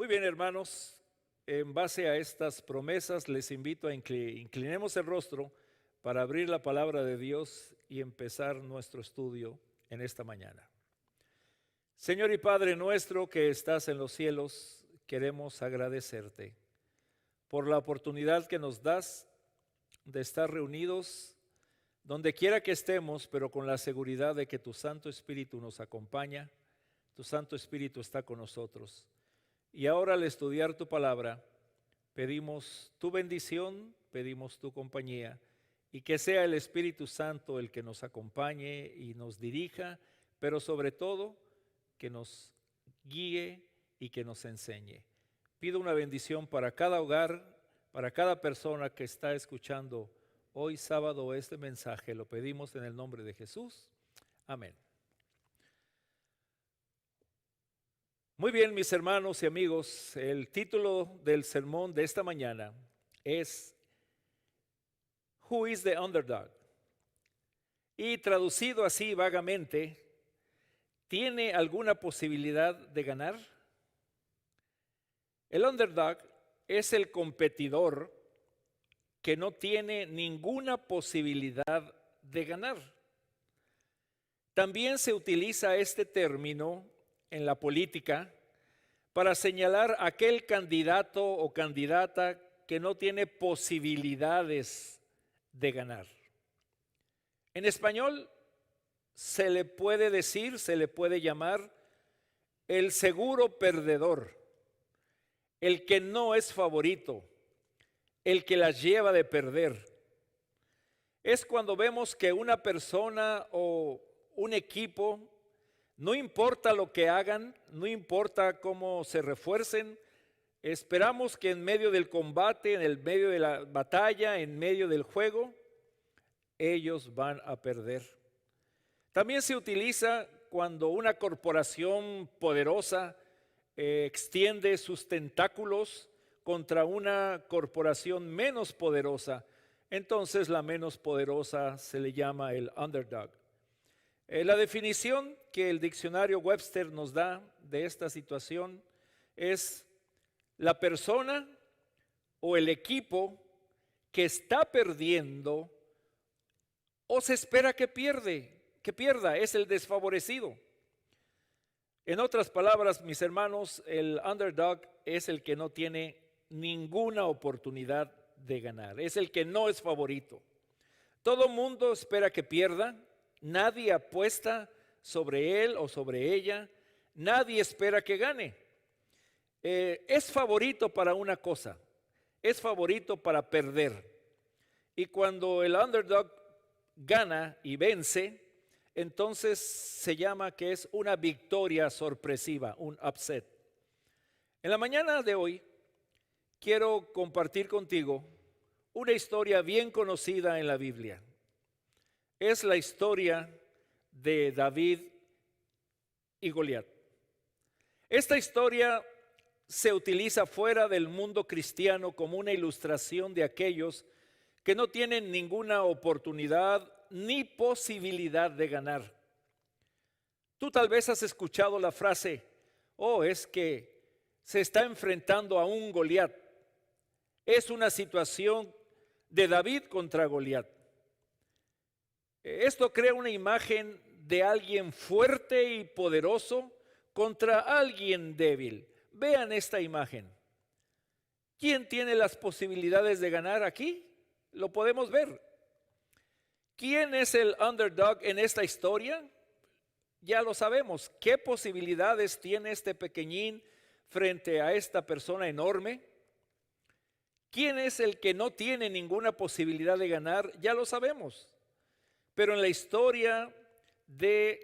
Muy bien, hermanos, en base a estas promesas les invito a inclinemos el rostro para abrir la palabra de Dios y empezar nuestro estudio en esta mañana. Señor y Padre nuestro que estás en los cielos, queremos agradecerte por la oportunidad que nos das de estar reunidos donde quiera que estemos, pero con la seguridad de que tu Santo Espíritu nos acompaña, tu Santo Espíritu está con nosotros. Y ahora al estudiar tu palabra, pedimos tu bendición, pedimos tu compañía y que sea el Espíritu Santo el que nos acompañe y nos dirija, pero sobre todo que nos guíe y que nos enseñe. Pido una bendición para cada hogar, para cada persona que está escuchando hoy sábado este mensaje. Lo pedimos en el nombre de Jesús. Amén. Muy bien, mis hermanos y amigos, el título del sermón de esta mañana es Who is the Underdog? Y traducido así vagamente, ¿tiene alguna posibilidad de ganar? El underdog es el competidor que no tiene ninguna posibilidad de ganar. También se utiliza este término en la política para señalar a aquel candidato o candidata que no tiene posibilidades de ganar. En español se le puede decir, se le puede llamar el seguro perdedor, el que no es favorito, el que las lleva de perder. Es cuando vemos que una persona o un equipo, no importa lo que hagan, no importa cómo se refuercen, esperamos que en medio del combate, en el medio de la batalla, en medio del juego, ellos van a perder. También se utiliza cuando una corporación poderosa extiende sus tentáculos contra una corporación menos poderosa. Entonces la menos poderosa se le llama el underdog. La definición que el diccionario Webster nos da de esta situación es la persona o el equipo que está perdiendo o se espera que pierda, es el desfavorecido. En otras palabras, mis hermanos, el underdog es el que no tiene ninguna oportunidad de ganar, es el que no es favorito. Todo mundo espera que pierda. Nadie apuesta sobre él o sobre ella. Nadie espera que gane. Es favorito para una cosa, es favorito para perder. Y cuando el underdog gana y vence, entonces se llama que es una victoria sorpresiva, un upset. En la mañana de hoy quiero compartir contigo una historia bien conocida en la Biblia. Es la historia de David y Goliat. Esta historia se utiliza fuera del mundo cristiano como una ilustración de aquellos que no tienen ninguna oportunidad ni posibilidad de ganar. Tú tal vez has escuchado la frase, es que se está enfrentando a un Goliat. Es una situación de David contra Goliat. Esto crea una imagen de alguien fuerte y poderoso contra alguien débil. Vean esta imagen. ¿Quién tiene las posibilidades de ganar aquí? Lo podemos ver. ¿Quién es el underdog en esta historia? Ya lo sabemos. ¿Qué posibilidades tiene este pequeñín frente a esta persona enorme? ¿Quién es el que no tiene ninguna posibilidad de ganar? Ya lo sabemos. Pero en la historia de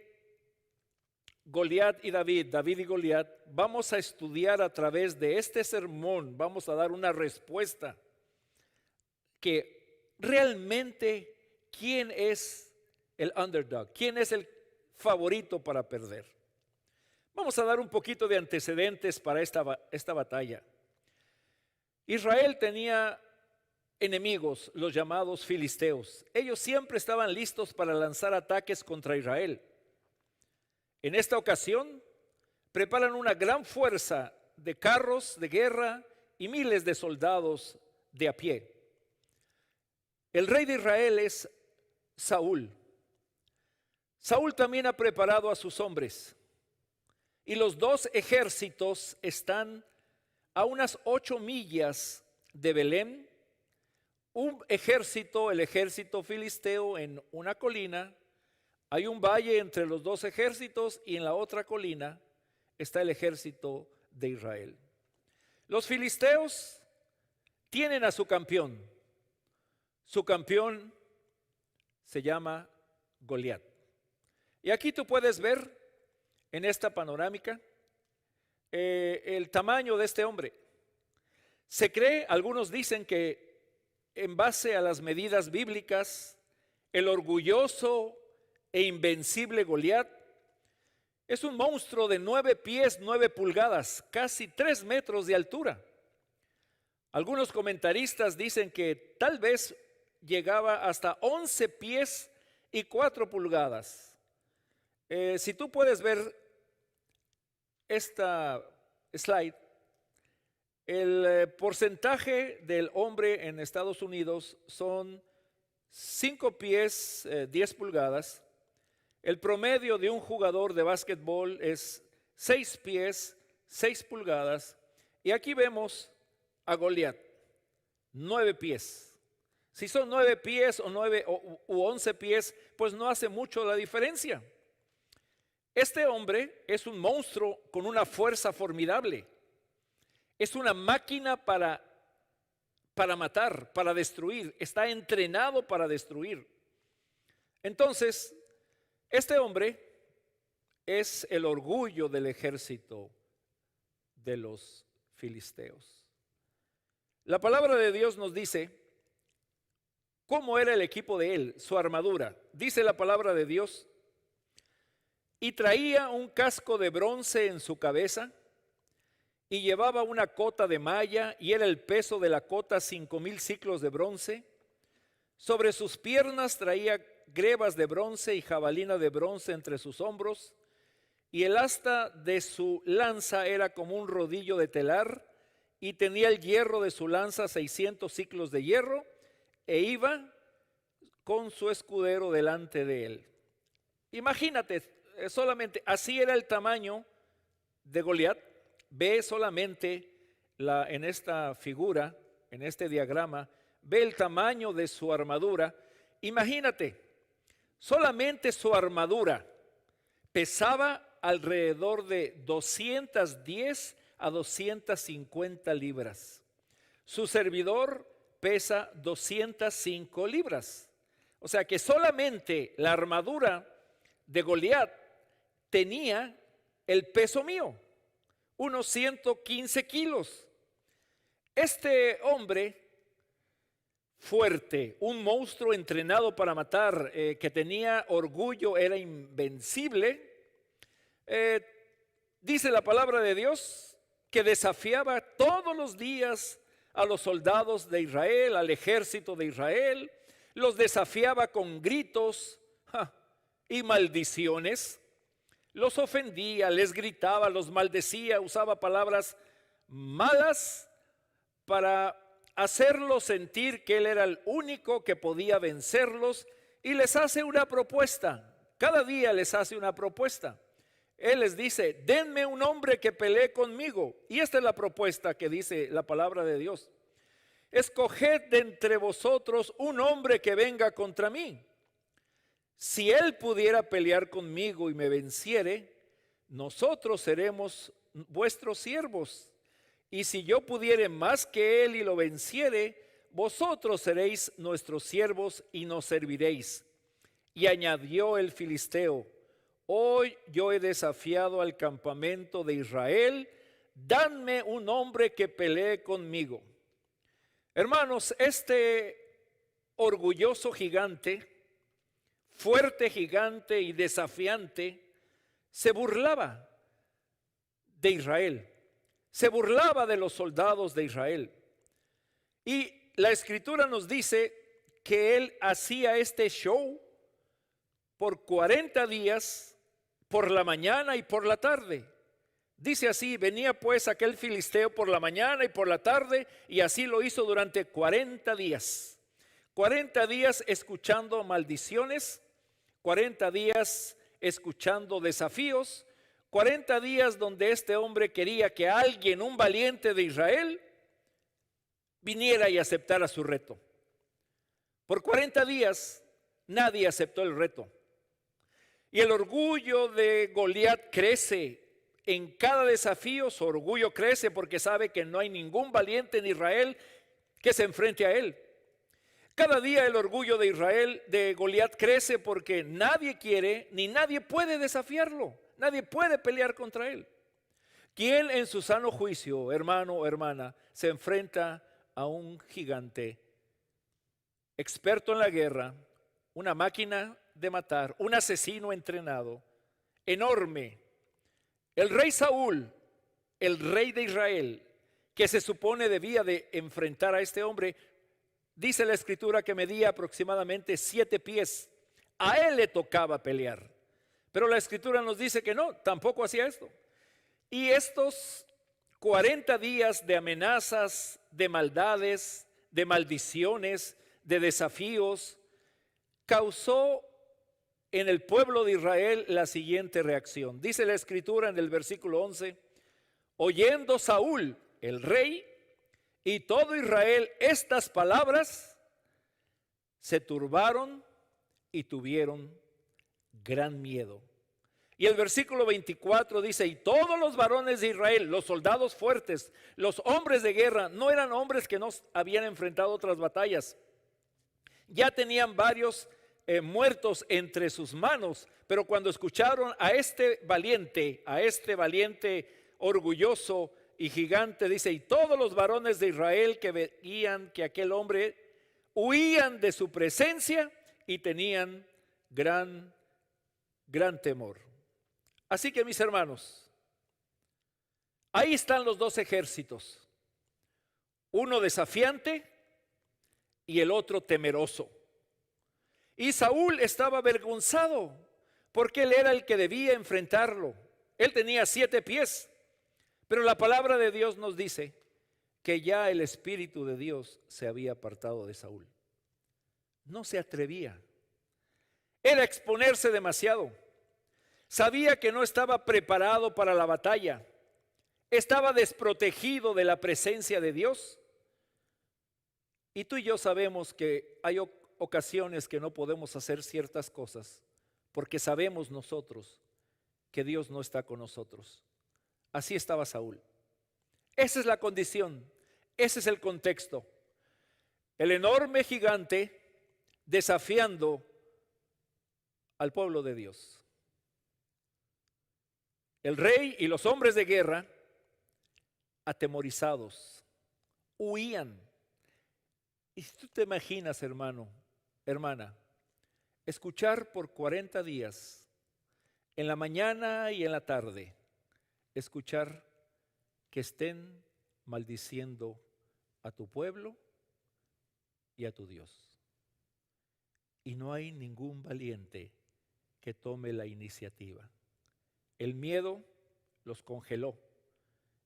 Goliat y David y Goliat, vamos a estudiar a través de este sermón, vamos a dar una respuesta que realmente quién es el underdog, quién es el favorito para perder. Vamos a dar un poquito de antecedentes para esta batalla. Israel tenía enemigos, los llamados filisteos. Ellos siempre estaban listos para lanzar ataques contra Israel. En esta ocasión, preparan una gran fuerza de carros de guerra y miles de soldados de a pie. El rey de Israel es Saúl. Saúl también ha preparado a sus hombres y los dos ejércitos están a unas 8 millas de Belén. Un ejército, el ejército filisteo, en una colina. Hay un valle entre los dos ejércitos y en la otra colina está el ejército de Israel. Los filisteos tienen a su campeón. Su campeón se llama Goliat. Y aquí tú puedes ver en esta panorámica el tamaño de este hombre. Se cree, algunos dicen que en base a las medidas bíblicas, el orgulloso e invencible Goliat es un monstruo de 9 pies, 9 pulgadas, casi 3 metros de altura. Algunos comentaristas dicen que tal vez llegaba hasta 11 pies y 4 pulgadas. Si tú puedes ver esta slide, el porcentaje del hombre en Estados Unidos son 5 pies, 10 pulgadas. El promedio de un jugador de básquetbol es 6 pies, 6 pulgadas. Y aquí vemos a Goliat, 9 pies. Si son 9 pies o 9 u 11 pies, pues no hace mucho la diferencia. Este hombre es un monstruo con una fuerza formidable. Es una máquina para matar, para destruir. Está entrenado para destruir. Entonces, este hombre es el orgullo del ejército de los filisteos. La palabra de Dios nos dice cómo era el equipo de él, su armadura. Dice la palabra de Dios: y traía un casco de bronce en su cabeza, y llevaba una cota de malla, y era el peso de la cota 5,000 siclos de bronce. Sobre sus piernas traía grebas de bronce y jabalina de bronce entre sus hombros, y el asta de su lanza era como un rodillo de telar, y tenía el hierro de su lanza 600 siclos de hierro, e iba con su escudero delante de él. Imagínate, solamente así era el tamaño de Goliat. Ve solamente en esta figura, en este diagrama, ve el tamaño de su armadura. Imagínate, solamente su armadura pesaba alrededor de 210 a 250 libras. Su servidor pesa 205 libras. O sea que solamente la armadura de Goliat tenía el peso mío, unos 115 kilos. Este hombre fuerte, un monstruo entrenado para matar, que tenía orgullo, era invencible. Dice la palabra de Dios que desafiaba todos los días a los soldados de Israel, al ejército de Israel. Los desafiaba con gritos y maldiciones. Los ofendía, les gritaba, los maldecía, usaba palabras malas para hacerlos sentir que él era el único que podía vencerlos, y les hace una propuesta. Cada día les hace una propuesta. Él les dice: denme un hombre que pelee conmigo. Y esta es la propuesta que dice la palabra de Dios: escoged de entre vosotros un hombre que venga contra mí. Si él pudiera pelear conmigo y me venciere, nosotros seremos vuestros siervos. Y si yo pudiere más que él y lo venciere, vosotros seréis nuestros siervos y nos serviréis. Y añadió el filisteo: hoy yo he desafiado al campamento de Israel, dadme un hombre que pelee conmigo. Hermanos, este orgulloso gigante, fuerte gigante y desafiante, se burlaba de Israel, se burlaba de los soldados de Israel. Y la escritura nos dice que él hacía este show por 40 días, por la mañana y por la tarde. Dice así: venía pues aquel filisteo por la mañana y por la tarde, y así lo hizo durante 40 días. 40 días escuchando maldiciones, 40 días escuchando desafíos, 40 días donde este hombre quería que alguien, un valiente de Israel, viniera y aceptara su reto. Por 40 días nadie aceptó el reto. Y el orgullo de Goliat crece. En cada desafío su orgullo crece porque sabe que no hay ningún valiente en Israel que se enfrente a él. Cada día el orgullo de Israel, de Goliat, crece porque nadie quiere ni nadie puede desafiarlo. Nadie puede pelear contra él. ¿Quién en su sano juicio, hermano o hermana, se enfrenta a un gigante experto en la guerra, una máquina de matar, un asesino entrenado, enorme? El rey Saúl, el rey de Israel, que se supone debía de enfrentar a este hombre, dice la escritura que medía aproximadamente 7 pies. A él le tocaba pelear. Pero la escritura nos dice que no, tampoco hacía esto. Y estos 40 días de amenazas, de maldades, de maldiciones, de desafíos, causó en el pueblo de Israel la siguiente reacción. Dice la escritura en el versículo 11: oyendo Saúl, el rey, y todo Israel estas palabras, se turbaron y tuvieron gran miedo. Y el versículo 24 dice: y todos los varones de Israel, los soldados fuertes, los hombres de guerra, no eran hombres que no habían enfrentado otras batallas, ya tenían varios muertos entre sus manos, pero cuando escucharon a este valiente orgulloso y gigante, dice: y todos los varones de Israel que veían que aquel hombre, huían de su presencia y tenían gran temor. Así que, mis hermanos, ahí están los dos ejércitos, uno desafiante y el otro temeroso. Y Saúl estaba avergonzado porque él era el que debía enfrentarlo. Él tenía 7 pies, pero la palabra de Dios nos dice que ya el Espíritu de Dios se había apartado de Saúl. No se atrevía. Era exponerse demasiado. Sabía que no estaba preparado para la batalla. Estaba desprotegido de la presencia de Dios. Y tú y yo sabemos que hay ocasiones que no podemos hacer ciertas cosas porque sabemos nosotros que Dios no está con nosotros. Así estaba Saúl. Esa es la condición, ese es el contexto. El enorme gigante desafiando al pueblo de Dios. El rey y los hombres de guerra, atemorizados, huían. Y si tú te imaginas, hermano, hermana, escuchar por 40 días, en la mañana y en la tarde, escuchar que estén maldiciendo a tu pueblo y a tu Dios. Y no hay ningún valiente que tome la iniciativa. El miedo los congeló,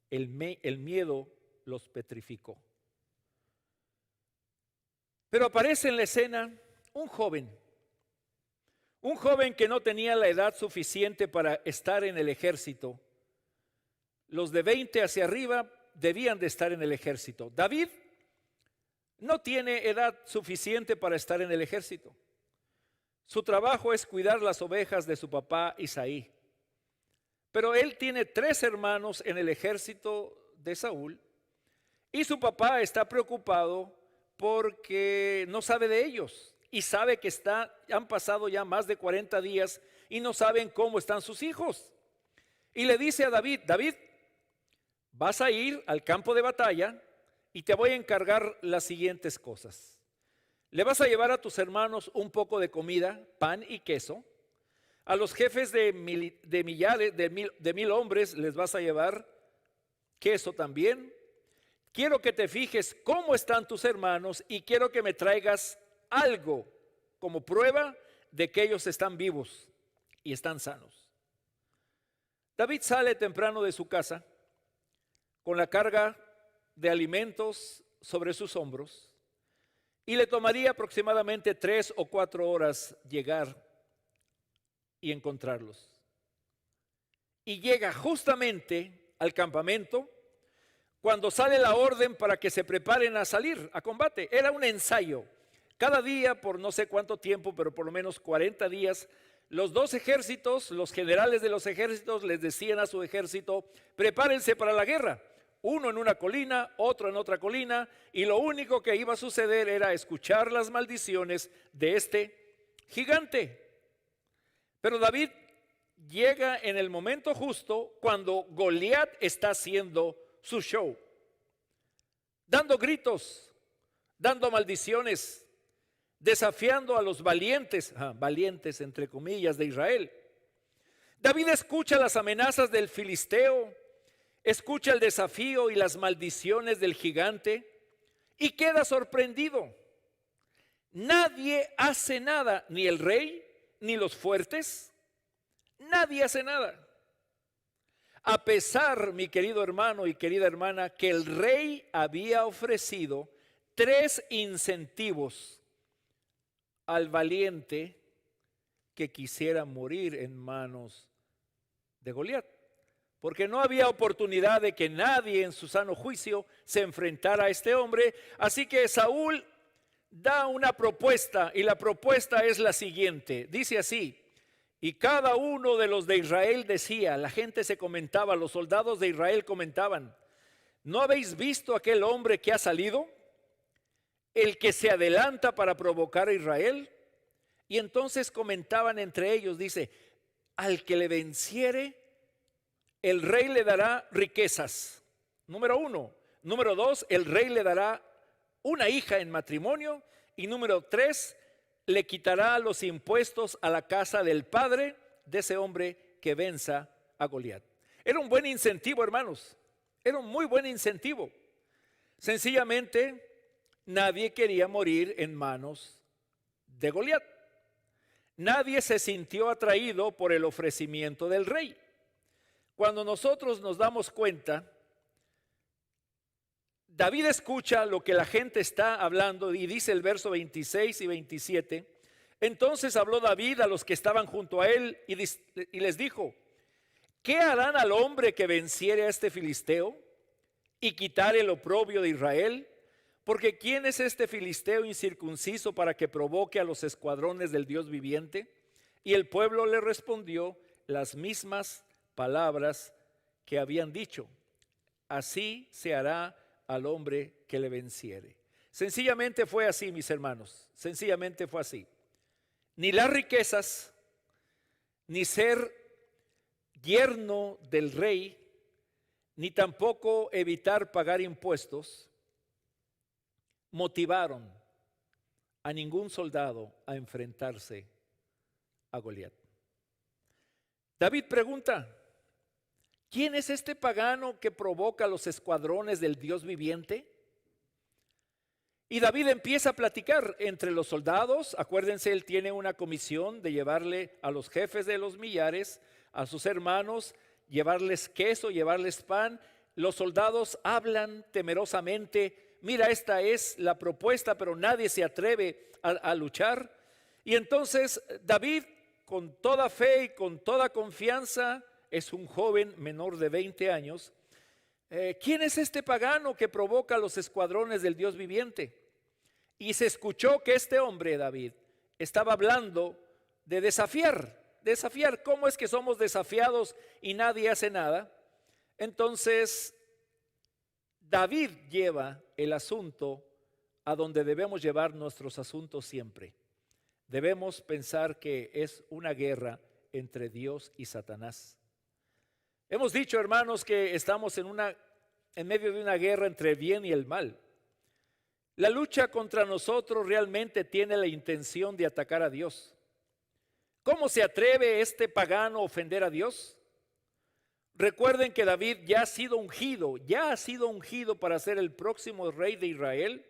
el miedo los petrificó. Pero aparece en la escena un joven que no tenía la edad suficiente para estar en el ejército. Los de 20 hacia arriba debían de estar en el ejército. David no tiene edad suficiente para estar en el ejército. Su trabajo es cuidar las ovejas de su papá Isaí. Pero él tiene 3 hermanos en el ejército de Saúl y su papá está preocupado porque no sabe de ellos y sabe que han pasado ya más de 40 días y no saben cómo están sus hijos. Y le dice a David: David, vas a ir al campo de batalla y te voy a encargar las siguientes cosas. Le vas a llevar a tus hermanos un poco de comida, pan y queso. A los jefes de 1000 hombres les vas a llevar queso también. Quiero que te fijes cómo están tus hermanos y quiero que me traigas algo como prueba de que ellos están vivos y están sanos. David sale temprano de su casa con la carga de alimentos sobre sus hombros y le tomaría aproximadamente 3 o 4 horas llegar y encontrarlos. Y llega justamente al campamento cuando sale la orden para que se preparen a salir a combate. Era un ensayo. Cada día, por no sé cuánto tiempo, pero por lo menos 40 días, los dos ejércitos, los generales de los ejércitos les decían a su ejército: prepárense para la guerra. Uno en una colina, otro en otra colina, y lo único que iba a suceder era escuchar las maldiciones de este gigante. Pero David llega en el momento justo cuando Goliat está haciendo su show, dando gritos, dando maldiciones, desafiando a los valientes, valientes entre comillas, de Israel. David escucha las amenazas del filisteo, escucha el desafío y las maldiciones del gigante y queda sorprendido. Nadie hace nada, ni el rey, ni los fuertes. Nadie hace nada. A pesar, mi querido hermano y querida hermana, que el rey había ofrecido 3 incentivos al valiente que quisiera morir en manos de Goliat. Porque no había oportunidad de que nadie en su sano juicio se enfrentara a este hombre. Así que Saúl da una propuesta, y la propuesta es la siguiente. Dice así: y cada uno de los de Israel decía, la gente se comentaba, los soldados de Israel comentaban: ¿no habéis visto aquel hombre que ha salido? El que se adelanta para provocar a Israel. Y entonces comentaban entre ellos, dice: al que le venciere, el rey le dará riquezas. Número 1. Número 2, el rey le dará una hija en matrimonio. Y número 3, le quitará los impuestos a la casa del padre de ese hombre que venza a Goliat. Era un buen incentivo, hermanos. Era un muy buen incentivo. Sencillamente, nadie quería morir en manos de Goliat. Nadie se sintió atraído por el ofrecimiento del rey. Cuando nosotros nos damos cuenta, David escucha lo que la gente está hablando y dice el verso 26 y 27. Entonces habló David a los que estaban junto a él y les dijo: ¿qué harán al hombre que venciere a este filisteo y quitare el oprobio de Israel? Porque ¿quién es este filisteo incircunciso para que provoque a los escuadrones del Dios viviente? Y el pueblo le respondió las mismas palabras que habían dicho: así se hará al hombre que le venciere. Sencillamente fue así, mis hermanos, sencillamente fue así. Ni las riquezas, ni ser yerno del rey, ni tampoco evitar pagar impuestos motivaron a ningún soldado a enfrentarse a Goliat. David pregunta: ¿quién es este pagano que provoca los escuadrones del Dios viviente? Y David empieza a platicar entre los soldados. Acuérdense, él tiene una comisión de llevarle a los jefes de los millares, a sus hermanos, llevarles queso, llevarles pan. Los soldados hablan temerosamente: mira, esta es la propuesta, pero nadie se atreve a luchar. Y entonces David, con toda fe y con toda confianza, es un joven menor de 20 años. ¿Quién es este pagano que provoca los escuadrones del Dios viviente? Y se escuchó que este hombre, David, estaba hablando de desafiar. ¿Cómo es que somos desafiados y nadie hace nada? Entonces, David lleva el asunto a donde debemos llevar nuestros asuntos siempre. Debemos pensar que es una guerra entre Dios y Satanás. Hemos dicho, hermanos, que estamos en medio de una guerra entre el bien y el mal. La lucha contra nosotros realmente tiene la intención de atacar a Dios. ¿Cómo se atreve este pagano a ofender a Dios? Recuerden que David ya ha sido ungido para ser el próximo rey de Israel.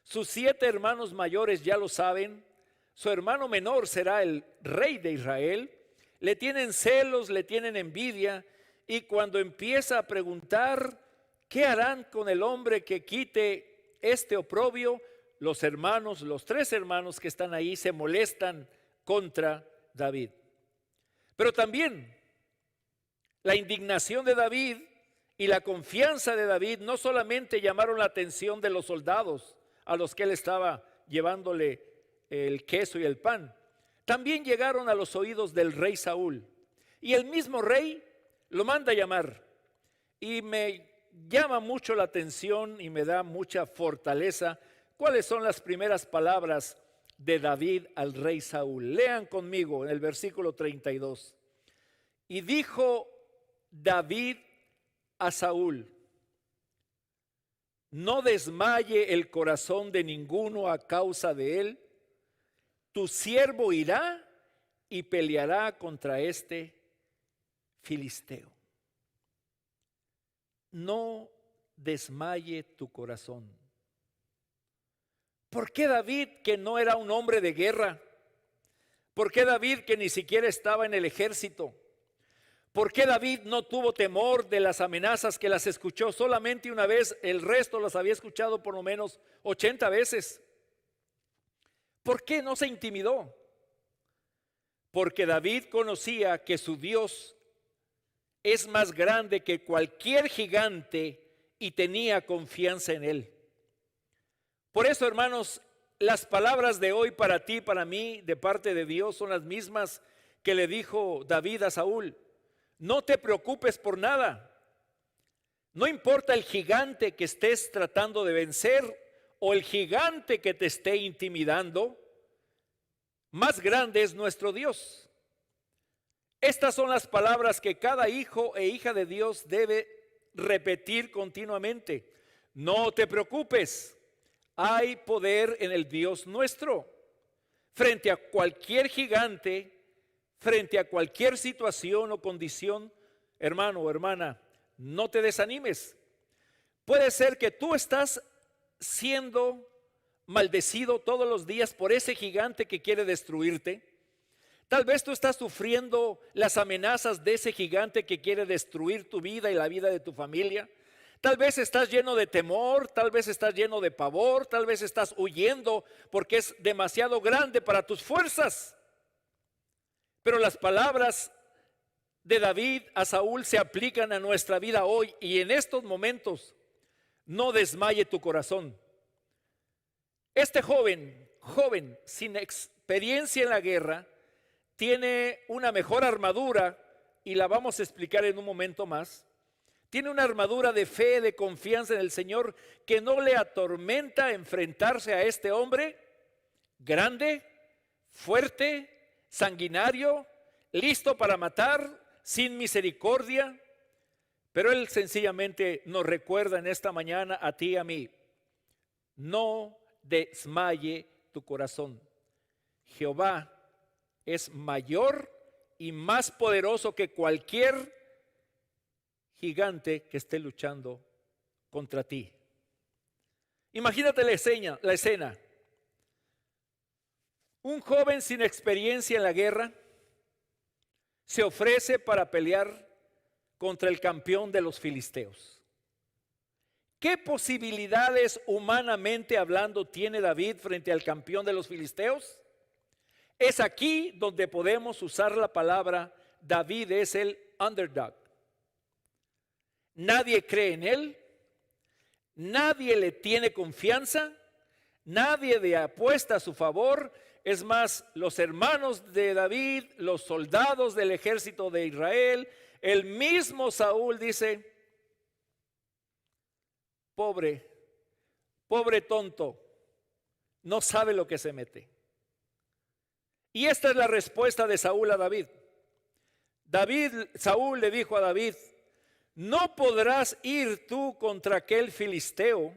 Sus 7 hermanos mayores ya lo saben. Su hermano menor será el rey de Israel. le tienen celos, le tienen envidia, y cuando empieza a preguntar, ¿qué harán con el hombre que quite este oprobio? Los hermanos, los 3 hermanos que están ahí se molestan contra David. Pero también la indignación de David y la confianza de David no solamente llamaron la atención de los soldados a los que él estaba llevándole el queso y el pan, también llegaron a los oídos del rey Saúl. Y el mismo rey lo manda a llamar. Y me llama mucho la atención y me da mucha fortaleza cuáles son las primeras palabras de David al rey Saúl. Lean conmigo en el versículo 32. Y dijo David a Saúl: no desmaye el corazón de ninguno a causa de él. Tu siervo irá y peleará contra este filisteo. No desmaye tu corazón. ¿Por qué David, que no era un hombre de guerra? ¿Por qué David, que ni siquiera estaba en el ejército? ¿Por qué David no tuvo temor de las amenazas que las escuchó solamente una vez? El resto las había escuchado por lo menos 80 veces. ¿Por qué no se intimidó? Porque David conocía que su Dios es más grande que cualquier gigante y tenía confianza en él. Por eso, hermanos, las palabras de hoy para ti, para mí, de parte de Dios, son las mismas que le dijo David a Saúl. No te preocupes por nada. No importa el gigante que estés tratando de vencer o el gigante que te esté intimidando, más grande es nuestro Dios. Estas son las palabras que cada hijo e hija de Dios debe repetir continuamente. No te preocupes, hay poder en el Dios nuestro. Frente a cualquier gigante, frente a cualquier situación o condición, hermano o hermana, no te desanimes. Puede ser que tú estás siendo maldecido todos los días por ese gigante que quiere destruirte. Tal vez tú estás sufriendo las amenazas de ese gigante que quiere destruir tu vida y la vida de tu familia. Tal vez estás lleno de temor, tal vez estás lleno de pavor, tal vez estás huyendo porque es demasiado grande para tus fuerzas. Pero las palabras de David a Saúl se aplican a nuestra vida hoy y en estos momentos. No desmaye tu corazón. Este joven sin experiencia en la guerra, tiene una mejor armadura y la vamos a explicar en un momento más. Tiene una armadura de fe, de confianza en el Señor, que no le atormenta enfrentarse a este hombre grande, fuerte, sanguinario, listo para matar, sin misericordia. Pero Él sencillamente nos recuerda en esta mañana a ti y a mí: no desmaye tu corazón. Jehová es mayor y más poderoso que cualquier gigante que esté luchando contra ti. Imagínate la escena. Un joven sin experiencia en la guerra se ofrece para pelear contra el campeón de los filisteos. ¿Qué posibilidades humanamente hablando tiene David frente al campeón de los filisteos? Es aquí donde podemos usar la palabra: David es el underdog. Nadie cree en él, nadie le tiene confianza, nadie le apuesta a su favor. Es más, los hermanos de David, los soldados del ejército de Israel, el mismo Saúl dice: pobre tonto, no sabe lo que se mete. Y esta es la respuesta de Saúl a David. Saúl le dijo a David: no podrás ir tú contra aquel filisteo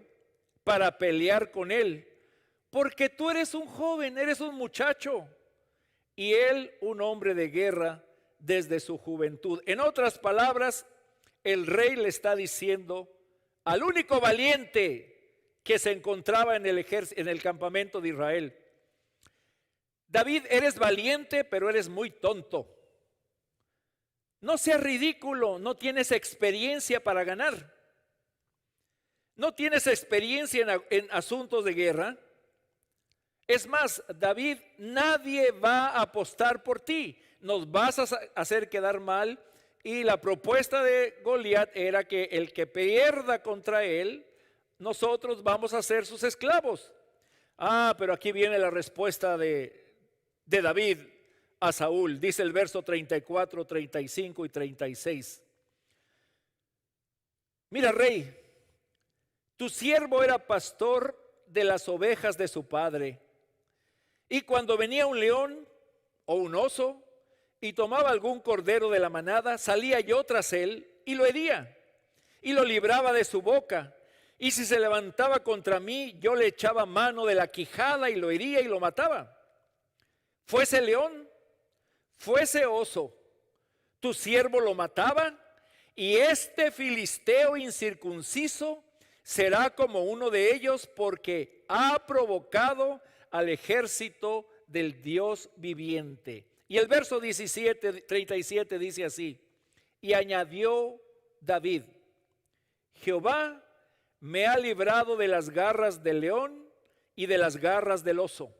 para pelear con él, porque tú eres un joven, eres un muchacho, y él un hombre de guerra desde su juventud. En otras palabras, el rey le está diciendo al único valiente que se encontraba en el campamento de Israel: David, eres valiente, pero eres muy tonto. No seas ridículo, no tienes experiencia para ganar. No tienes experiencia en asuntos de guerra. Es más, David, nadie va a apostar por ti. Nos vas a hacer quedar mal. Y la propuesta de Goliat era que el que pierda contra él, nosotros vamos a ser sus esclavos. Pero aquí viene la respuesta de David a Saúl. Dice el verso 34, 35 y 36. Mira, rey, tu siervo era pastor de las ovejas de su padre. Y cuando venía un león o un oso y tomaba algún cordero de la manada, salía yo tras él y lo hería y lo libraba de su boca. Y si se levantaba contra mí, yo le echaba mano de la quijada y lo hería y lo mataba. Fuese león, fuese oso, tu siervo lo mataba, y este filisteo incircunciso será como uno de ellos, porque ha provocado al ejército del Dios viviente. Y el verso 37 dice así: y añadió David: Jehová me ha librado de las garras del león y de las garras del oso.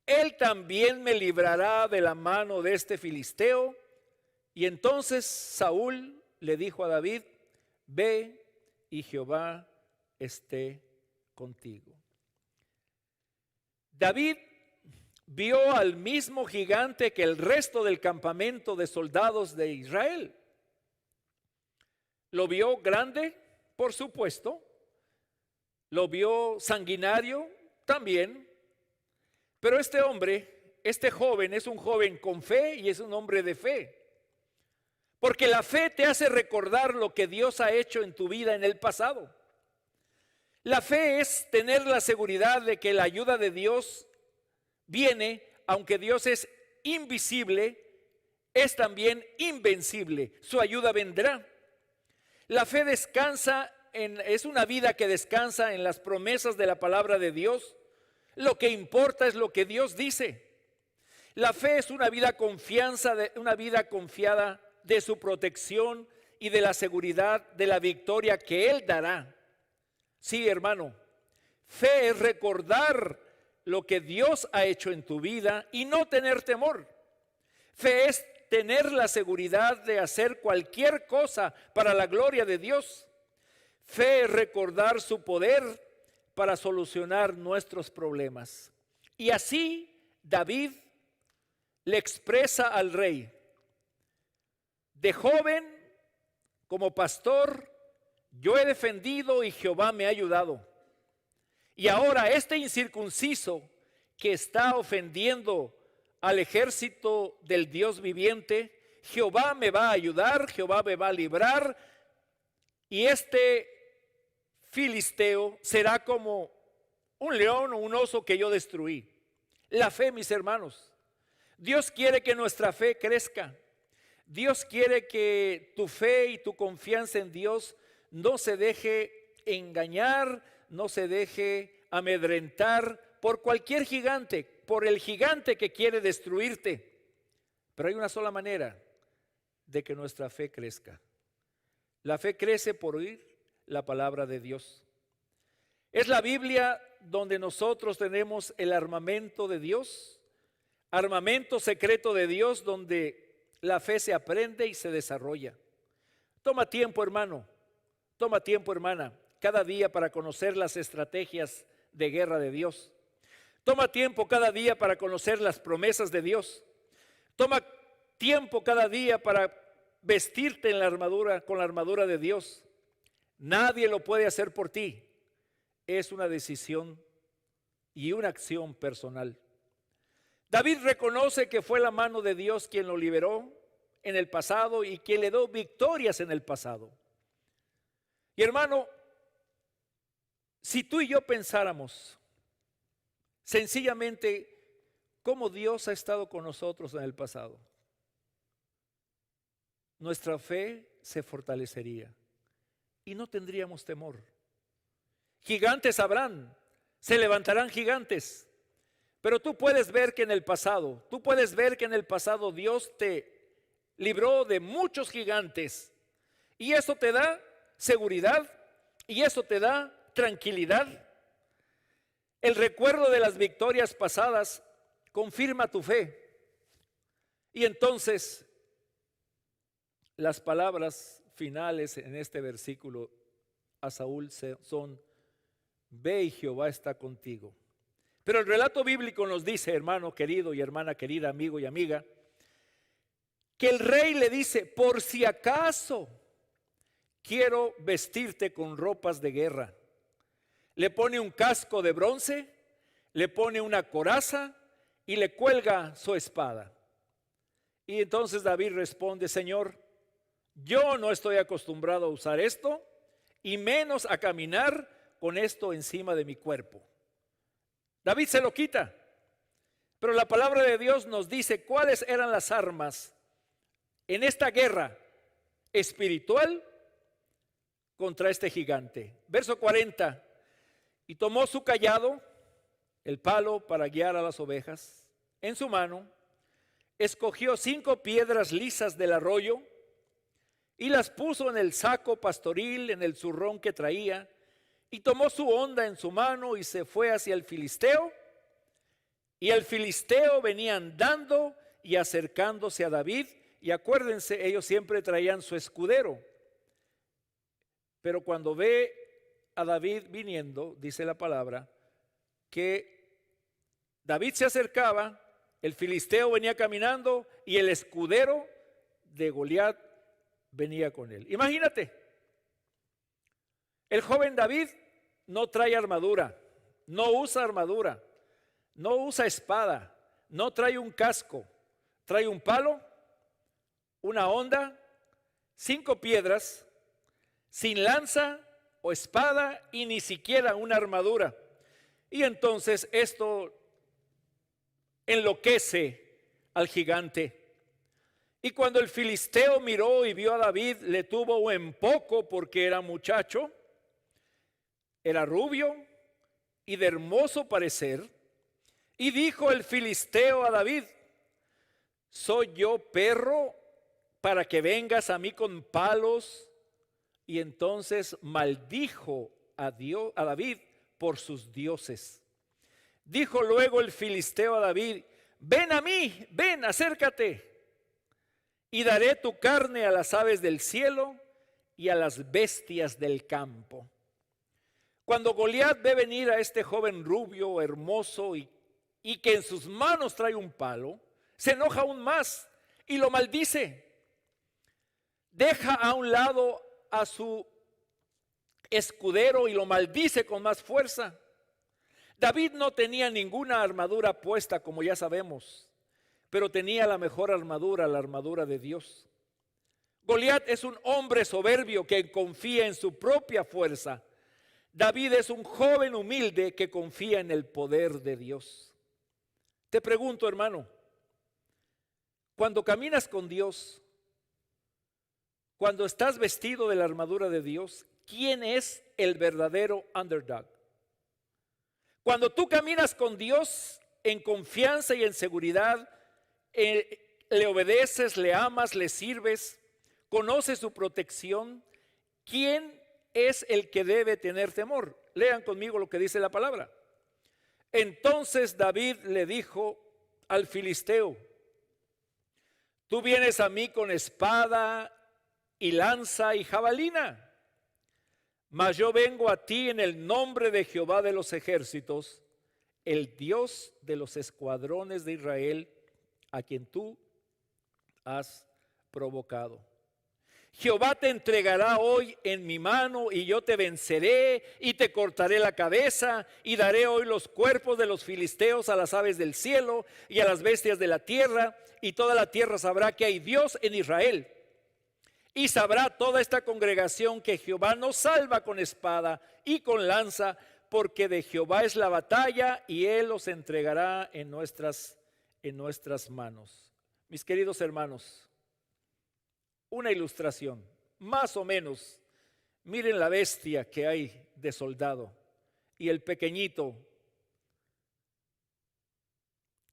Él también me librará de la mano de este filisteo. Y entonces Saúl le dijo a David: ve y Jehová esté contigo. David vio al mismo gigante que el resto del campamento de soldados de Israel. Lo vio grande, por supuesto. Lo vio sanguinario también. Pero este hombre, este joven, es un joven con fe y es un hombre de fe. Porque la fe te hace recordar lo que Dios ha hecho en tu vida en el pasado. La fe es tener la seguridad de que la ayuda de Dios viene, aunque Dios es invisible, es también invencible. Su ayuda vendrá. La fe es una vida que descansa en las promesas de la palabra de Dios. Lo que importa es lo que Dios dice. La fe es una vida confiada de su protección y de la seguridad de la victoria que Él dará. Sí, hermano, fe es recordar lo que Dios ha hecho en tu vida y no tener temor. Fe es tener la seguridad de hacer cualquier cosa para la gloria de Dios. Fe es recordar su poder para solucionar nuestros problemas. Y así David le expresa al rey: de joven, como pastor, yo he defendido y Jehová me ha ayudado. Y ahora este incircunciso que está ofendiendo al ejército del Dios viviente, Jehová me va a ayudar, Jehová me va a librar, y este filisteo será como un león o un oso que yo destruí. La fe, mis hermanos, Dios quiere que nuestra fe crezca. Dios quiere que tu fe y tu confianza en Dios no se deje engañar, no se deje amedrentar por cualquier gigante, por el gigante que quiere destruirte. Pero hay una sola manera de que nuestra fe crezca. La fe crece por oír la palabra de Dios. Es la Biblia donde nosotros tenemos el armamento de Dios, armamento secreto de Dios, donde la fe se aprende y se desarrolla. Toma tiempo, hermano, toma tiempo, hermana, cada día para conocer las estrategias de guerra de Dios. Toma tiempo cada día para conocer las promesas de Dios. Toma tiempo cada día para vestirte en la armadura, con la armadura de Dios. Nadie lo puede hacer por ti. Es una decisión y una acción personal. David reconoce que fue la mano de Dios quien lo liberó en el pasado y quien le dio victorias en el pasado. Y hermano, si tú y yo pensáramos sencillamente cómo Dios ha estado con nosotros en el pasado, nuestra fe se fortalecería y no tendríamos temor. Gigantes habrán, se levantarán gigantes, pero tú puedes ver que en el pasado, Dios te libró de muchos gigantes. Y eso te da seguridad y eso te da tranquilidad. El recuerdo de las victorias pasadas confirma tu fe. Y entonces las palabras finales en este versículo a Saúl son: ve y Jehová está contigo. Pero el relato bíblico nos dice, hermano querido y hermana querida, amigo y amiga, que el rey le dice: por si acaso quiero vestirte con ropas de guerra. Le pone un casco de bronce, le pone una coraza y le cuelga su espada. Y entonces David responde: Señor, yo no estoy acostumbrado a usar esto, y menos a caminar con esto encima de mi cuerpo. David se lo quita, pero la palabra de Dios nos dice cuáles eran las armas en esta guerra espiritual contra este gigante. Verso 40: y tomó su cayado, el palo para guiar a las ovejas, en su mano, escogió 5 piedras lisas del arroyo y las puso en el saco pastoril, en el zurrón que traía, y tomó su honda en su mano y se fue hacia el filisteo. Y el filisteo venía andando y acercándose a David, y acuérdense, ellos siempre traían su escudero. Pero cuando ve a David viniendo, dice la palabra, que David se acercaba, el filisteo venía caminando y el escudero de Goliat venía con él. Imagínate, el joven David no trae armadura, no usa armadura, no usa espada, no trae un casco, trae un palo, una honda, 5 piedras, sin lanza o espada y ni siquiera una armadura. Y entonces esto enloquece al gigante. Y cuando el filisteo miró y vio a David, le tuvo en poco porque era muchacho, era rubio y de hermoso parecer. Y dijo el filisteo a David: ¿soy yo perro para que vengas a mí con palos? Y entonces maldijo a David por sus dioses. Dijo luego el filisteo a David: ven a mí, ven, acércate, y daré tu carne a las aves del cielo y a las bestias del campo. Cuando Goliat ve venir a este joven rubio, hermoso y que en sus manos trae un palo, se enoja aún más y lo maldice. Deja a un lado a su escudero y lo maldice con más fuerza. David no tenía ninguna armadura puesta, como ya sabemos, pero tenía la mejor armadura, la armadura de Dios. Goliat es un hombre soberbio que confía en su propia fuerza. David es un joven humilde que confía en el poder de Dios. Te pregunto, hermano, cuando caminas con Dios, cuando estás vestido de la armadura de Dios, ¿quién es el verdadero underdog? Cuando tú caminas con Dios en confianza y en seguridad, le obedeces, le amas, le sirves, conoces su protección, ¿quién es el que debe tener temor? Lean conmigo lo que dice la palabra. Entonces David le dijo al filisteo: tú vienes a mí con espada y lanza y jabalina, mas yo vengo a ti en el nombre de Jehová de los ejércitos, el Dios de los escuadrones de Israel, a quien tú has provocado. Jehová te entregará hoy en mi mano y yo te venceré y te cortaré la cabeza y daré hoy los cuerpos de los filisteos a las aves del cielo y a las bestias de la tierra, y toda la tierra sabrá que hay Dios en Israel. Y sabrá toda esta congregación que Jehová nos salva con espada y con lanza, porque de Jehová es la batalla y Él los entregará en nuestras manos. Mis queridos hermanos, una ilustración, más o menos. Miren la bestia que hay de soldado y el pequeñito.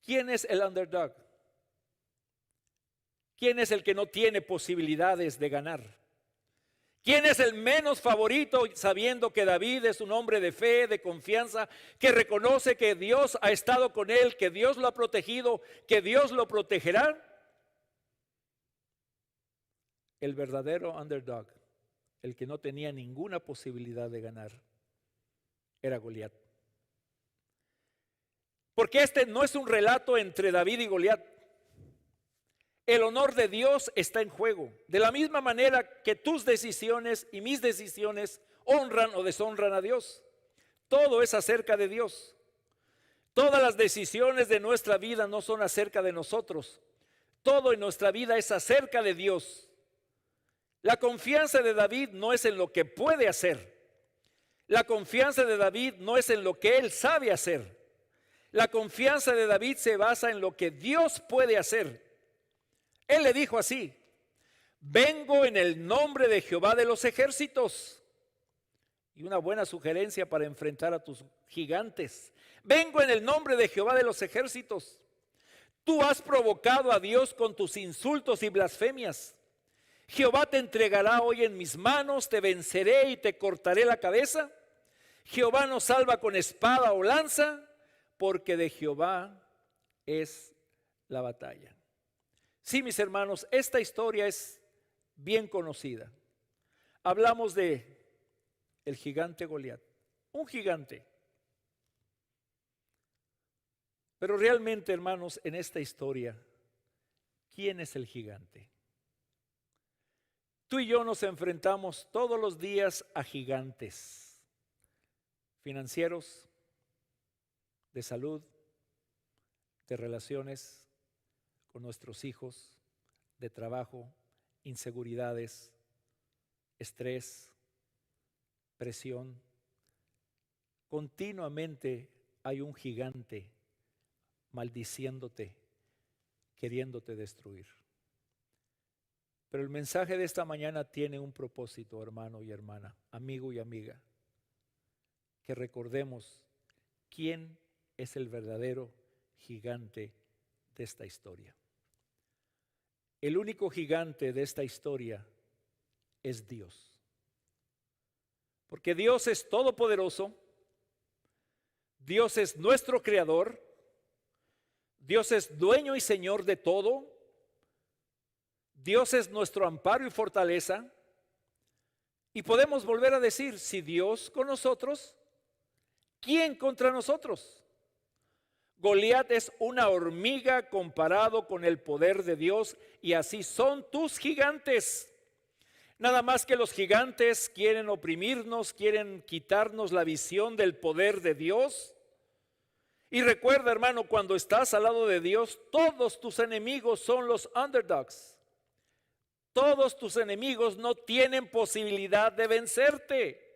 ¿Quién es el underdog? ¿Quién es el que no tiene posibilidades de ganar? ¿Quién es el menos favorito sabiendo que David es un hombre de fe, de confianza, que reconoce que Dios ha estado con él, que Dios lo ha protegido, que Dios lo protegerá? El verdadero underdog, el que no tenía ninguna posibilidad de ganar, era Goliat. Porque este no es un relato entre David y Goliat. El honor de Dios está en juego. De la misma manera que tus decisiones y mis decisiones honran o deshonran a Dios. Todo es acerca de Dios. Todas las decisiones de nuestra vida no son acerca de nosotros. Todo en nuestra vida es acerca de Dios. La confianza de David no es en lo que puede hacer. La confianza de David no es en lo que él sabe hacer. La confianza de David se basa en lo que Dios puede hacer. Él le dijo así: vengo en el nombre de Jehová de los ejércitos. Y una buena sugerencia para enfrentar a tus gigantes: vengo en el nombre de Jehová de los ejércitos. Tú has provocado a Dios con tus insultos y blasfemias. Jehová te entregará hoy en mis manos, te venceré y te cortaré la cabeza. Jehová no salva con espada o lanza, porque de Jehová es la batalla. Sí, mis hermanos, esta historia es bien conocida. Hablamos de el gigante Goliat, un gigante. Pero realmente, hermanos, en esta historia, ¿quién es el gigante? Tú y yo nos enfrentamos todos los días a gigantes financieros, de salud, de relaciones con nuestros hijos, de trabajo, inseguridades, estrés, presión. Continuamente hay un gigante maldiciéndote, queriéndote destruir. Pero el mensaje de esta mañana tiene un propósito, hermano y hermana, amigo y amiga, que recordemos quién es el verdadero gigante de esta historia. El único gigante de esta historia es Dios. Porque Dios es todopoderoso, Dios es nuestro creador, Dios es dueño y señor de todo, Dios es nuestro amparo y fortaleza. Y podemos volver a decir, si Dios con nosotros, ¿quién contra nosotros? Goliat es una hormiga comparado con el poder de Dios, y así son tus gigantes. Nada más que los gigantes quieren oprimirnos, quieren quitarnos la visión del poder de Dios. Y recuerda, hermano, cuando estás al lado de Dios, todos tus enemigos son los underdogs. Todos tus enemigos no tienen posibilidad de vencerte.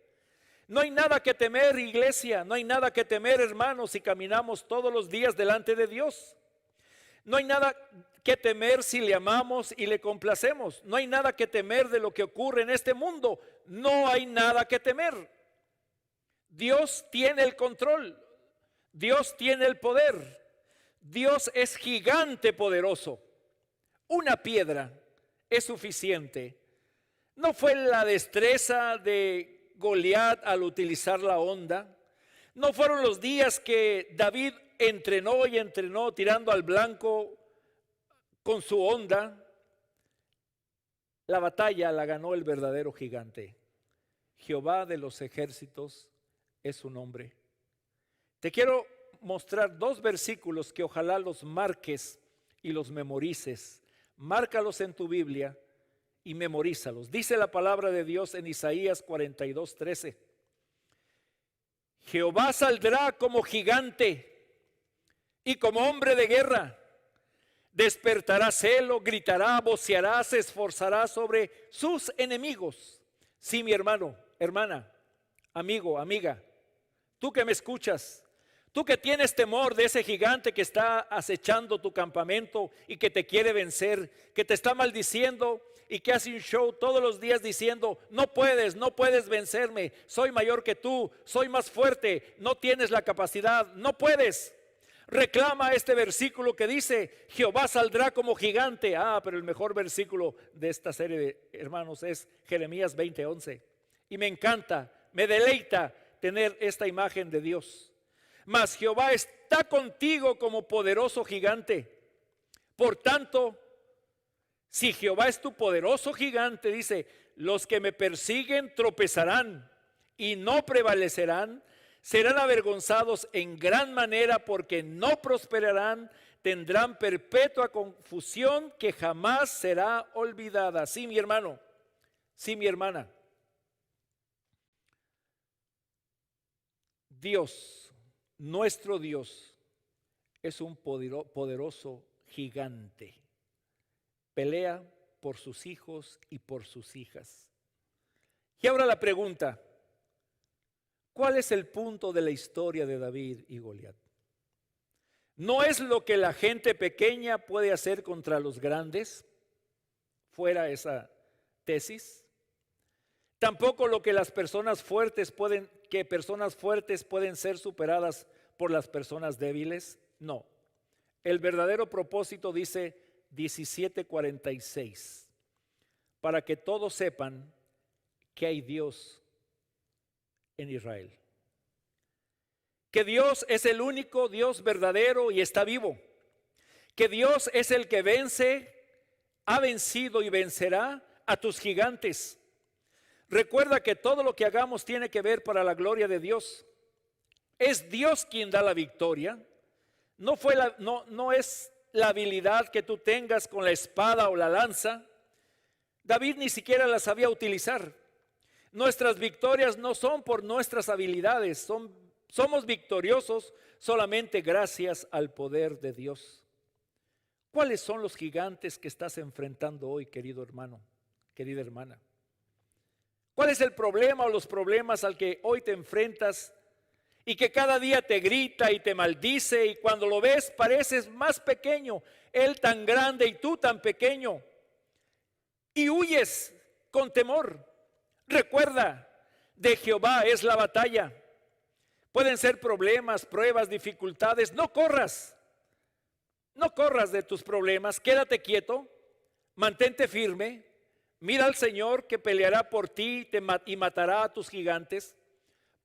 No hay nada que temer, iglesia, no hay nada que temer, hermanos, si caminamos todos los días delante de Dios. No hay nada que temer si le amamos y le complacemos. No hay nada que temer de lo que ocurre en este mundo. No hay nada que temer. Dios tiene el control. Dios tiene el poder. Dios es gigante poderoso. Una piedra es suficiente. No fue la destreza de Goliat al utilizar la honda. No fueron los días que David entrenó y entrenó tirando al blanco con su honda. La batalla la ganó el verdadero gigante. Jehová de los ejércitos es su nombre. Te quiero mostrar dos versículos que ojalá los marques y los memorices. Márcalos en tu Biblia y memorízalos. Dice la palabra de Dios en Isaías 42:13. Jehová saldrá como gigante y como hombre de guerra. Despertará celo, gritará, voceará, se esforzará sobre sus enemigos. Sí, mi hermano, hermana, amigo, amiga, tú que me escuchas, tú que tienes temor de ese gigante que está acechando tu campamento y que te quiere vencer, que te está maldiciendo y que hace un show todos los días diciendo, no puedes vencerme, soy mayor que tú, soy más fuerte, no tienes la capacidad, no puedes. Reclama este versículo que dice, Jehová saldrá como gigante. Pero el mejor versículo de esta serie de hermanos es Jeremías 20:11. Y me encanta, me deleita tener esta imagen de Dios. Mas Jehová está contigo como poderoso gigante. Por tanto, si Jehová es tu poderoso gigante, dice, los que me persiguen tropezarán y no prevalecerán, serán avergonzados en gran manera porque no prosperarán, tendrán perpetua confusión que jamás será olvidada. Sí, mi hermano, sí, mi hermana. Dios, nuestro Dios, es un poderoso gigante. Pelea por sus hijos y por sus hijas. Y ahora la pregunta, ¿cuál es el punto de la historia de David y Goliat? ¿No es lo que la gente pequeña puede hacer contra los grandes? Fuera esa tesis. Tampoco lo que las personas fuertes pueden ser superadas por las personas débiles. No. El verdadero propósito dice 17:46, para que todos sepan que hay Dios en Israel. Que Dios es el único Dios verdadero y está vivo. Que Dios es el que vence, ha vencido y vencerá a tus gigantes. Recuerda que todo lo que hagamos tiene que ver para la gloria de Dios. Es Dios quien da la victoria. No es la habilidad que tú tengas con la espada o la lanza. David ni siquiera la sabía utilizar. Nuestras victorias no son por nuestras habilidades, somos victoriosos solamente gracias al poder de Dios. ¿Cuáles son los gigantes que estás enfrentando hoy, querido hermano, querida hermana? ¿Cuál es el problema o los problemas al que hoy te enfrentas y que cada día te grita y te maldice y cuando lo ves pareces más pequeño, él tan grande y tú tan pequeño, y huyes con temor? Recuerda, de Jehová es la batalla. Pueden ser problemas, pruebas, dificultades. No corras de tus problemas, quédate quieto, mantente firme, mira al Señor que peleará por ti y matará a tus gigantes.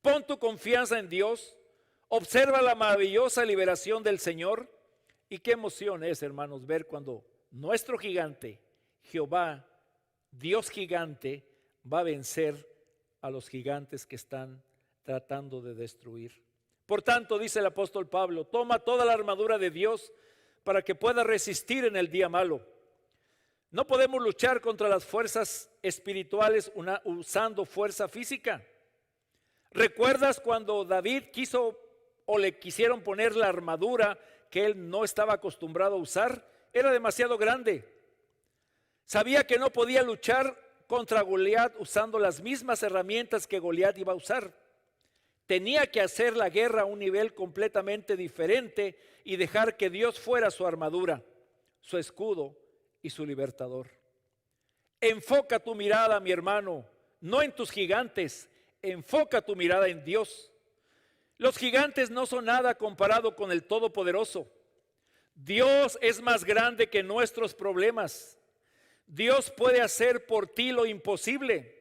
Pon tu confianza en Dios, observa la maravillosa liberación del Señor. Y qué emoción es, hermanos, ver cuando nuestro gigante, Jehová, Dios gigante, va a vencer a los gigantes que están tratando de destruir. Por tanto, dice el apóstol Pablo, toma toda la armadura de Dios para que pueda resistir en el día malo. No podemos luchar contra las fuerzas espirituales usando fuerza física. ¿Recuerdas cuando David quiso o le quisieron poner la armadura que él no estaba acostumbrado a usar? Era demasiado grande. Sabía que no podía luchar contra Goliat usando las mismas herramientas que Goliat iba a usar. Tenía que hacer la guerra a un nivel completamente diferente y dejar que Dios fuera su armadura, su escudo y su libertador. Enfoca tu mirada, mi hermano, no en tus gigantes, enfoca tu mirada en Dios. Los gigantes no son nada comparado con el Todopoderoso. Dios es más grande que nuestros problemas. Dios puede hacer por ti lo imposible.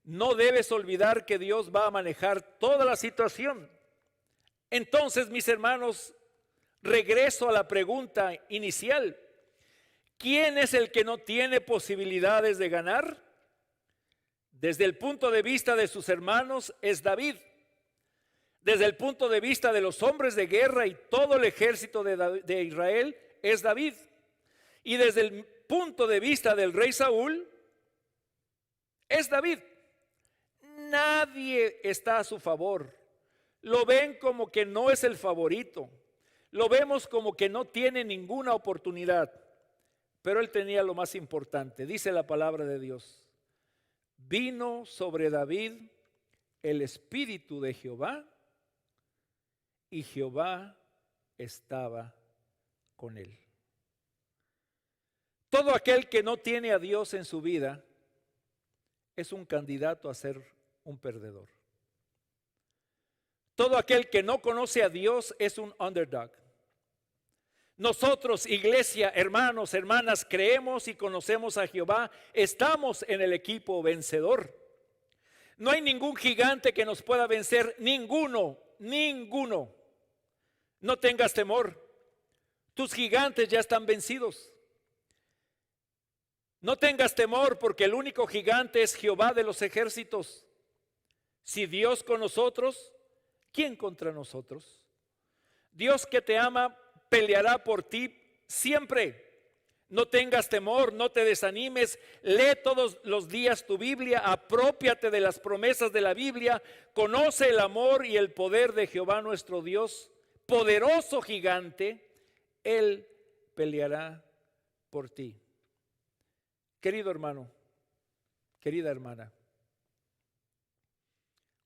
No debes olvidar que Dios va a manejar toda la situación. Entonces, mis hermanos, regreso a la pregunta inicial. ¿Quién es el que no tiene posibilidades de ganar? Desde el punto de vista de sus hermanos es David. Desde el punto de vista de los hombres de guerra y todo el ejército de Israel es David. Y desde el punto de vista del rey Saúl es David. Nadie está a su favor. Lo ven como que no es el favorito. Lo vemos como que no tiene ninguna oportunidad. Pero él tenía lo más importante. Dice la palabra de Dios. Vino sobre David el Espíritu de Jehová y Jehová estaba con él. Todo aquel que no tiene a Dios en su vida es un candidato a ser un perdedor. Todo aquel que no conoce a Dios es un underdog. Nosotros, iglesia, hermanos, hermanas, creemos y conocemos a Jehová, estamos en el equipo vencedor. No hay ningún gigante que nos pueda vencer, ninguno. No tengas temor, tus gigantes ya están vencidos. No tengas temor, porque el único gigante es Jehová de los ejércitos. Si Dios con nosotros, ¿quién contra nosotros? Dios que te ama peleará por ti siempre. No tengas temor, no te desanimes, lee todos los días tu Biblia, aprópiate de las promesas de la Biblia, conoce el amor y el poder de Jehová nuestro Dios, poderoso gigante, Él peleará por ti. Querido hermano, querida hermana,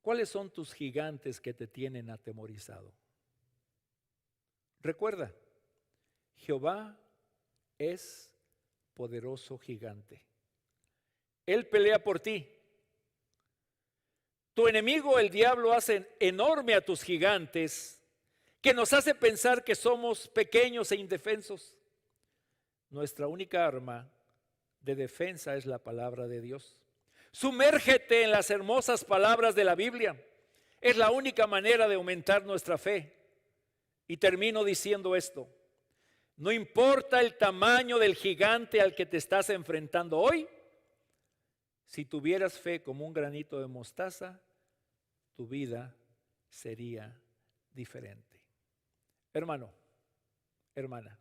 ¿cuáles son tus gigantes que te tienen atemorizado? Recuerda, Jehová es poderoso gigante. Él pelea por ti. Tu enemigo, el diablo, hace enorme a tus gigantes, que nos hace pensar que somos pequeños e indefensos. Nuestra única arma de defensa es la palabra de Dios. Sumérgete en las hermosas palabras de la Biblia. Es la única manera de aumentar nuestra fe. Y termino diciendo esto: no importa el tamaño del gigante al que te estás enfrentando hoy, si tuvieras fe como un granito de mostaza, tu vida sería diferente. Hermano, hermana,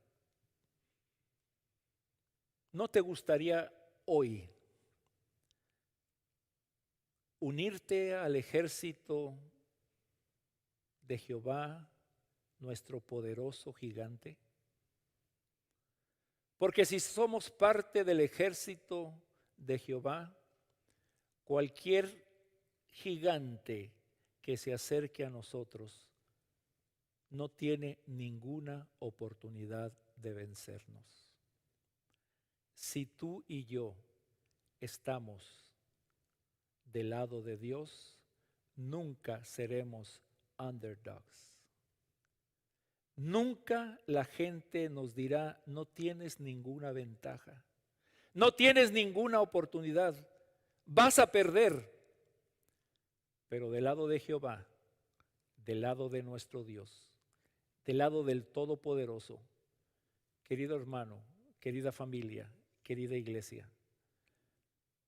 ¿no te gustaría hoy unirte al ejército de Jehová, nuestro poderoso gigante? Porque si somos parte del ejército de Jehová, cualquier gigante que se acerque a nosotros no tiene ninguna oportunidad de vencernos. Si tú y yo estamos del lado de Dios, nunca seremos underdogs. Nunca la gente nos dirá: no tienes ninguna ventaja, no tienes ninguna oportunidad, vas a perder. Pero del lado de Jehová, del lado de nuestro Dios, del lado del Todopoderoso, querido hermano, querida familia, querida iglesia,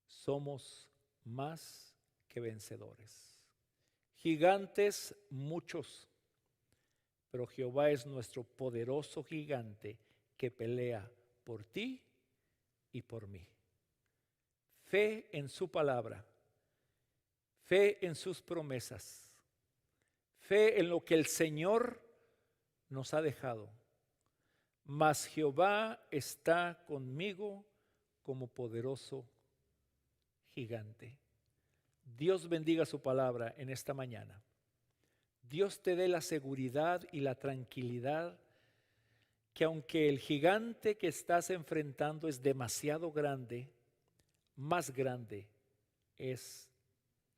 somos más que vencedores. Gigantes muchos, pero Jehová es nuestro poderoso gigante que pelea por ti y por mí. Fe en su palabra, fe en sus promesas, fe en lo que el Señor nos ha dejado. Mas Jehová está conmigo como poderoso gigante. Dios bendiga su palabra en esta mañana. Dios te dé la seguridad y la tranquilidad que aunque el gigante que estás enfrentando es demasiado grande, más grande es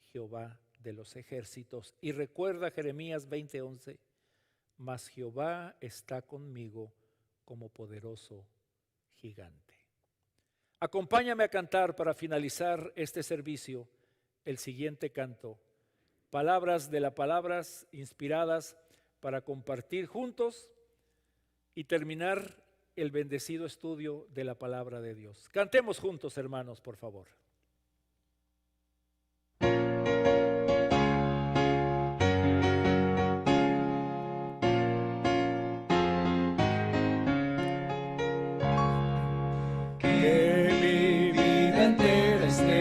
Jehová de los ejércitos. Y recuerda Jeremías 20:11, mas Jehová está conmigo como poderoso gigante. Acompáñame a cantar para finalizar este servicio el siguiente canto. Palabras de las palabras inspiradas para compartir juntos y terminar el bendecido estudio de la palabra de Dios. Cantemos juntos, hermanos, por favor. Que mi vida entera esté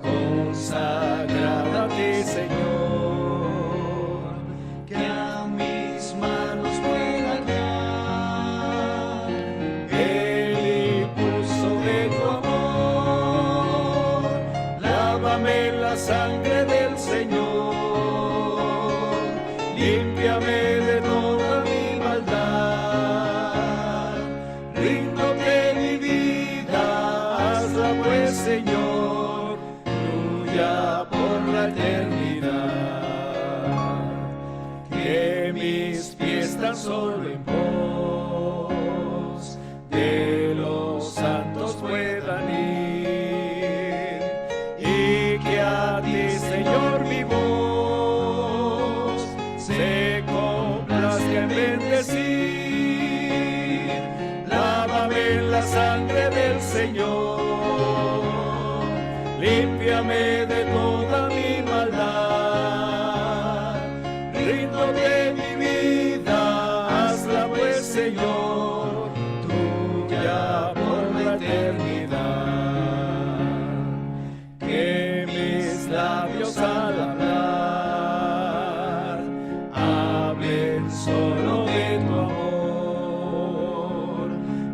consagrada a ti, Señor, que a mis manos pueda guiar el impulso de tu amor. Señor, límpiame de toda mi maldad. Ríndote mi vida, hazla pues, Señor, tuya por la eternidad. Que mis labios al hablar hablen solo de tu amor,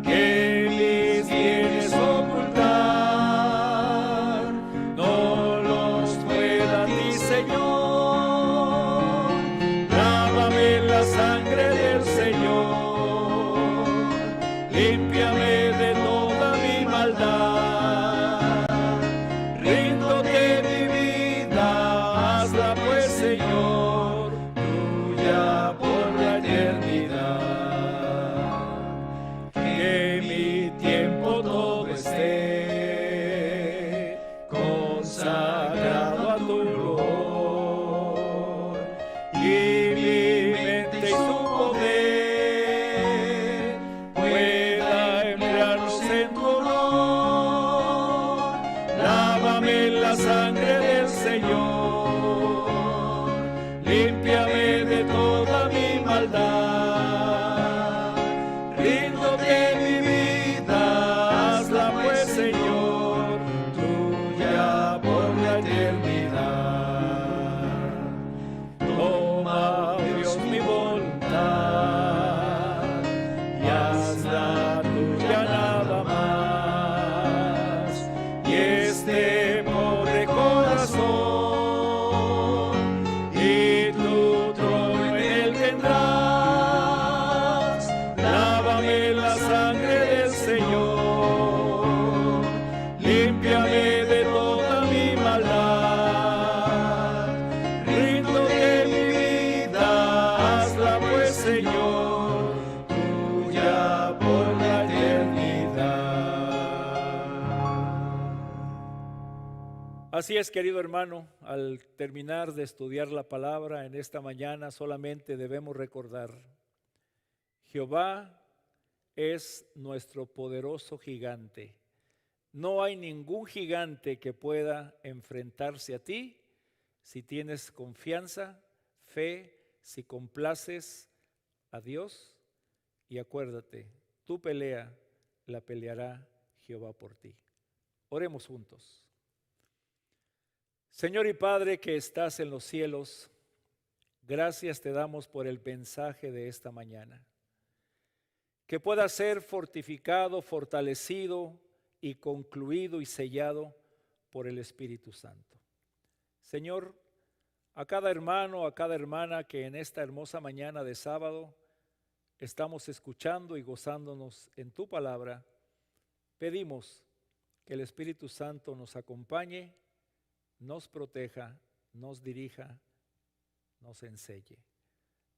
que mis bienes ocultar no los pueda a ti, Señor. Lávame en la sangre del Señor, límpiame de toda mi maldad. Ríndote mi vida, hazla pues, Señor, tuya por la eternidad. Que mi tiempo todo esté consagrado a tu olor, y mi mente y su poder pueda emplearlos en tu honor. Lávame en la sangre del Señor, límpiame de toda mi maldad. Ríndote mi vida, hazla pues, Señor, tuya por la eternidad. Toma, Dios, mi voluntad y hazla tuya nada más. Y este pobre corazón y tu trono en él tendrás. Lávame la sangre del Señor, límpiame de toda mi maldad. Ríndote mi vida, hazla pues, Señor, tuya por la eternidad. Así es, querido hermano, al terminar de estudiar la palabra en esta mañana, solamente debemos recordar: Jehová es nuestro poderoso gigante. No hay ningún gigante que pueda enfrentarse a ti si tienes confianza, fe, si complaces a Dios. Y acuérdate, tu pelea la peleará Jehová por ti. Oremos juntos. Señor y Padre que estás en los cielos, gracias te damos por el mensaje de esta mañana. Que pueda ser fortificado, fortalecido y concluido y sellado por el Espíritu Santo. Señor, a cada hermano, a cada hermana que en esta hermosa mañana de sábado estamos escuchando y gozándonos en tu palabra, pedimos que el Espíritu Santo nos acompañe, nos proteja, nos dirija, nos enseñe.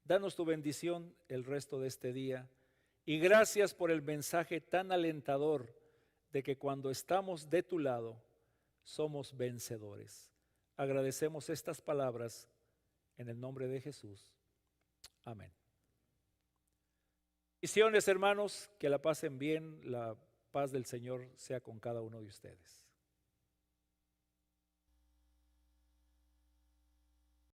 Danos tu bendición el resto de este día y gracias por el mensaje tan alentador de que cuando estamos de tu lado somos vencedores. Agradecemos estas palabras en el nombre de Jesús. Amén. Bendiciones, hermanos, que la pasen bien, la paz del Señor sea con cada uno de ustedes.